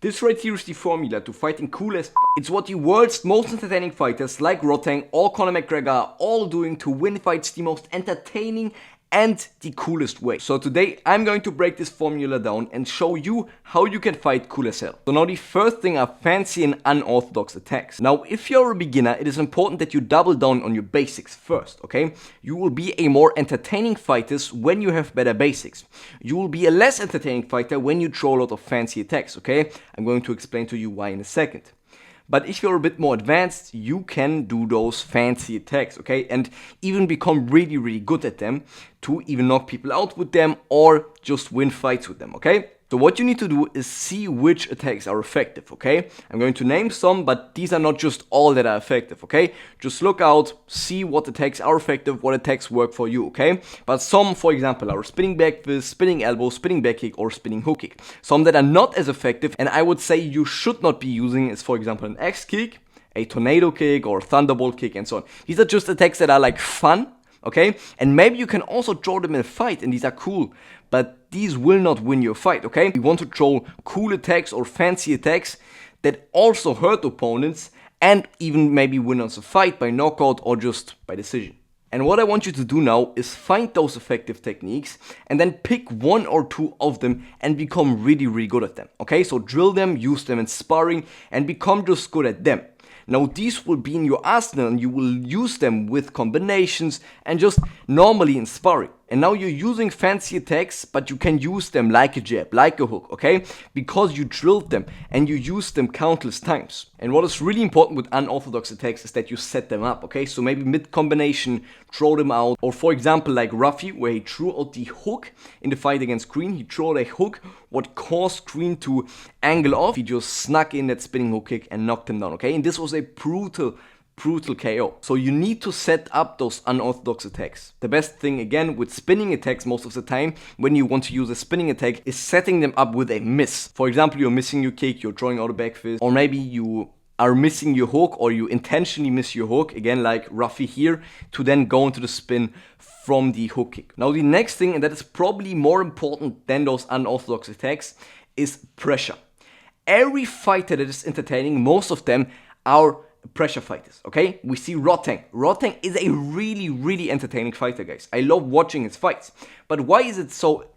This right here is the formula to fighting cool as It's what the world's most entertaining fighters like Rotang or Conor McGregor are all doing to win fights the most entertaining and the coolest way. So today I'm going to break this formula down and show you how you can fight cool as hell. So now the first thing are fancy and unorthodox attacks. Now if you're a beginner, it is important that you double down on your basics first, okay? You will be a more entertaining fighter when you have better basics. You will be a less entertaining fighter when you throw a lot of fancy attacks, okay? I'm going to explain to you why in a second. But if you're a bit more advanced, you can do those fancy attacks, okay? And even become really, really good at them to even knock people out with them or just win fights with them, okay? So what you need to do is see which attacks are effective, okay? I'm going to name some, but these are not just all that are effective, okay? Just look out, see what attacks are effective, what attacks work for you, okay? But some, for example, are spinning back fist, spinning elbow, spinning back kick, or spinning hook kick. Some that are not as effective, and I would say you should not be using is, for example, an X kick, a tornado kick, or thunderbolt kick, and so on. These are just attacks that are like fun, okay? And maybe you can also throw them in a fight, and these are cool, but these will not win your fight, okay? You want to throw cool attacks or fancy attacks that also hurt opponents and even maybe win us a fight by knockout or just by decision. And what I want you to do now is find those effective techniques and then pick one or two of them and become really, really good at them, okay? So drill them, use them in sparring, and become just good at them. Now these will be in your arsenal and you will use them with combinations and just normally in sparring. And now you're using fancy attacks, but you can use them like a jab, like a hook, okay? Because you drilled them and you used them countless times. And what is really important with unorthodox attacks is that you set them up, okay? So maybe mid-combination, throw them out. Or for example, like Ruffy, where he threw out the hook in the fight against Green. He threw out a hook, what caused Green to angle off. He just snuck in that spinning hook kick and knocked him down, okay? And this was a brutal KO. So you need to set up those unorthodox attacks. The best thing again with spinning attacks most of the time when you want to use a spinning attack is setting them up with a miss. For example, you're missing your kick, you're throwing out a back fist, or maybe you are missing your hook or you intentionally miss your hook, again like Ruffy here, to then go into the spin from the hook kick. Now the next thing, and that is probably more important than those unorthodox attacks, is pressure. Every fighter that is entertaining, most of them are pressure fighters, okay? We see Rotang. Rotang is a really, really entertaining fighter, guys. I love watching his fights. But why is it so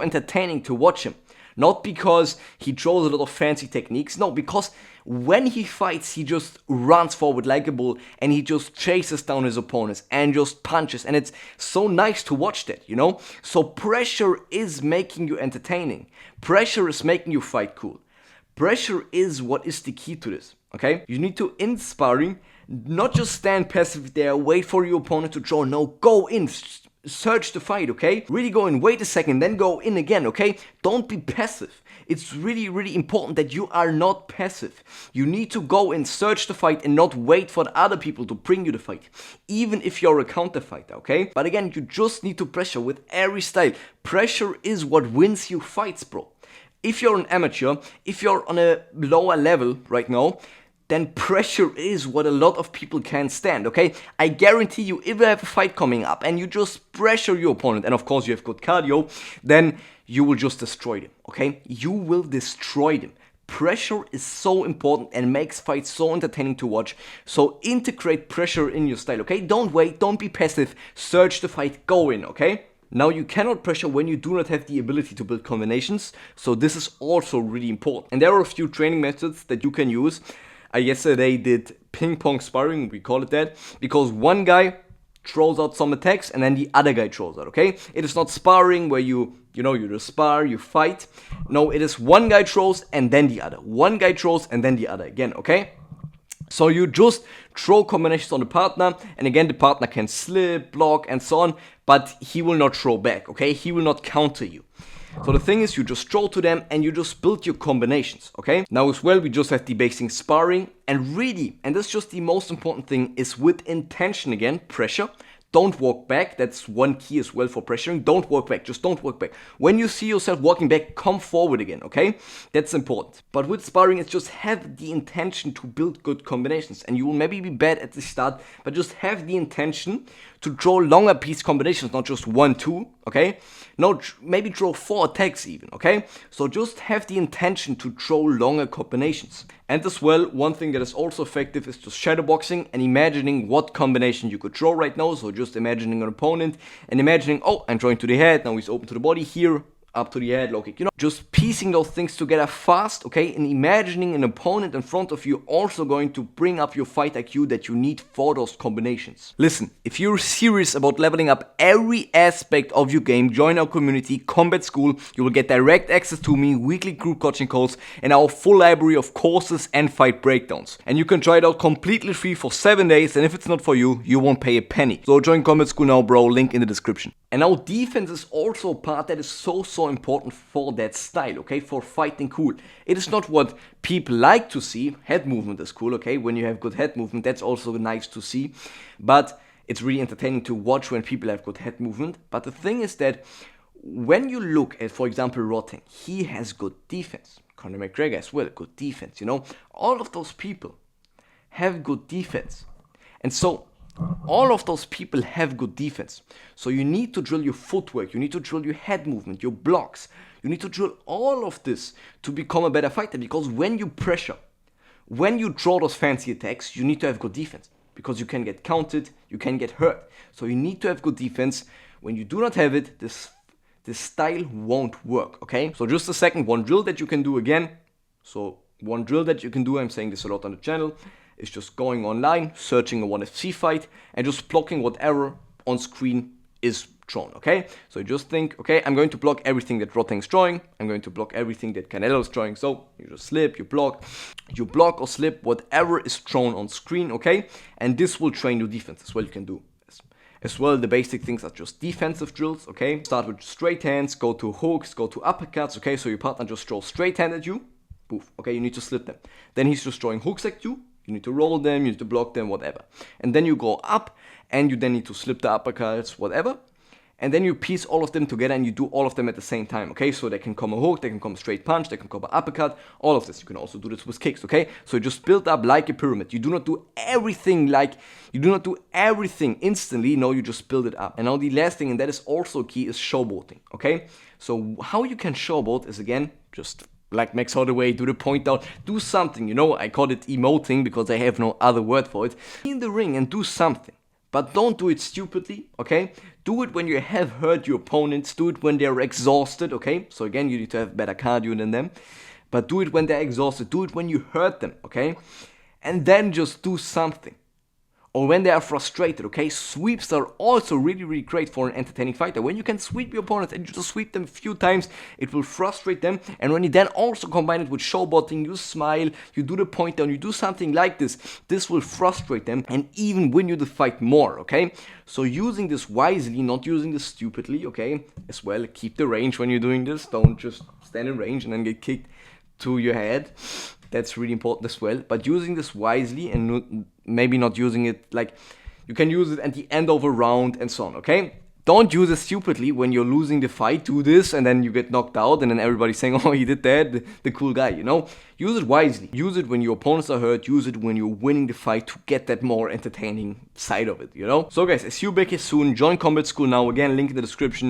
entertaining to watch him? Not because he throws a lot of fancy techniques. No, because when he fights, he just runs forward like a bull and he just chases down his opponents and just punches. And it's so nice to watch that, you know? So pressure is making you entertaining. Pressure is making you fight cool. Pressure is what is the key to this, okay? You need to, in sparring, not just stand passive there, wait for your opponent to draw. No, go in, search the fight, okay? Really go in, wait a second, then go in again, okay? Don't be passive. It's really, really important that you are not passive. You need to go and search the fight and not wait for the other people to bring you the fight, even if you're a counter fighter, okay? But again, you just need to pressure with every style. Pressure is what wins you fights, bro. If you're an amateur, if you're on a lower level right now, then pressure is what a lot of people can't stand, okay? I guarantee you, if you have a fight coming up and you just pressure your opponent, and of course you have good cardio, then you will just destroy them, okay? You will destroy them. Pressure is so important and makes fights so entertaining to watch. So integrate pressure in your style, okay? Don't wait, don't be passive, search the fight, go in, okay? Now you cannot pressure when you do not have the ability to build combinations, so this is also really important. And there are a few training methods that you can use. I yesterday did ping pong sparring, we call it that, because one guy throws out some attacks and then the other guy throws out, okay? It is not sparring where you just spar, you fight. No, it is one guy throws and then the other. One guy throws and then the other again, okay? So you just throw combinations on the partner, and again the partner can slip, block, and so on, but he will not throw back, okay? He will not counter you. So the thing is, you just throw to them and you just build your combinations, okay? Now as well, we just have the basic sparring, and really, and that's just the most important thing, is with intention again, pressure. Don't walk back. That's one key as well for pressuring. Don't walk back. Just don't walk back. When you see yourself walking back, come forward again, okay? That's important. But with sparring, it's just have the intention to build good combinations. And you will maybe be bad at the start, but just have the intention to draw longer piece combinations, not just 1, 2, okay? No, maybe throw 4 attacks even, okay? So just have the intention to throw longer combinations. And as well, one thing that is also effective is just shadowboxing and imagining what combination you could throw right now. So just imagining an opponent and imagining, oh, I'm throwing to the head, now he's open to the body here, up to the head, low kick, just piecing those things together fast, okay, and imagining an opponent in front of you also going to bring up your fight IQ that you need for those combinations. Listen, if you're serious about leveling up every aspect of your game, join our community, Combat School. You will get direct access to me, weekly group coaching calls, and our full library of courses and fight breakdowns. And you can try it out completely free for 7 days, and if it's not for you, you won't pay a penny. So join Combat School now, bro, link in the description. And now defense is also a part that is so important for that style, okay, for fighting cool. It is not what people like to see. Head movement is cool, okay, when you have good head movement, that's also nice to see. But it's really entertaining to watch when people have good head movement. But the thing is that when you look at, for example, Rotting, he has good defense. Conor McGregor as well, good defense, All of those people have good defense. And so all of those people have good defense. So you need to drill your footwork, you need to drill your head movement, your blocks. You need to drill all of this to become a better fighter, because when you pressure, when you draw those fancy attacks, you need to have good defense, because you can get counted, you can get hurt. So you need to have good defense. When you do not have it, this style won't work, okay? So just a second, one drill that you can do again. So one drill that you can do, I'm saying this a lot on the channel, is just going online, searching a 1FC fight, and just blocking whatever on screen is thrown, okay? So you just think, okay, I'm going to block everything that Rotting is throwing, I'm going to block everything that Canelo is throwing. So you just slip, you block or slip whatever is thrown on screen, okay? And this will train your defense as well. You can do as well. The basic things are just defensive drills, okay? Start with straight hands, go to hooks, go to uppercuts, okay? So your partner just throws straight hand at you, poof, okay? You need to slip them. Then he's just throwing hooks at you. You need to roll them, you need to block them, whatever. And then you go up, and you then need to slip the uppercuts, whatever. And then you piece all of them together, and you do all of them at the same time, okay? So they can come a hook, they can come a straight punch, they can come an uppercut, all of this. You can also do this with kicks, okay? So you just build up like a pyramid. You do not do everything instantly. No, you just build it up. And now the last thing, and that is also key, is showboating, okay? So how you can showboat is, again, just like Max Holloway, do the point down, do something, I call it emoting because I have no other word for it. Be in the ring and do something, but don't do it stupidly, okay? Do it when you have hurt your opponents, do it when they're exhausted, okay? So again, you need to have better cardio than them, but do it when they're exhausted, do it when you hurt them, okay? And then just do something. Or when they are frustrated, okay? Sweeps are also really great for an entertaining fighter. When you can sweep your opponent and you just sweep them a few times, it will frustrate them. And when you then also combine it with showboating, you smile, you do the point down, you do something like this, this will frustrate them and even win you the fight more, okay? So using this wisely, not using this stupidly, okay? As well, keep the range when you're doing this. Don't just stand in range and then get kicked to your head. That's really important as well. But using this wisely and maybe not using it like you can use it at the end of a round and so on, okay? Don't use it stupidly when you're losing the fight. Do this and then you get knocked out and then everybody's saying, oh, he did that, the cool guy, Use it wisely. Use it when your opponents are hurt. Use it when you're winning the fight to get that more entertaining side of it, So guys, I see you back here soon. Join Combat School now. Again, link in the description.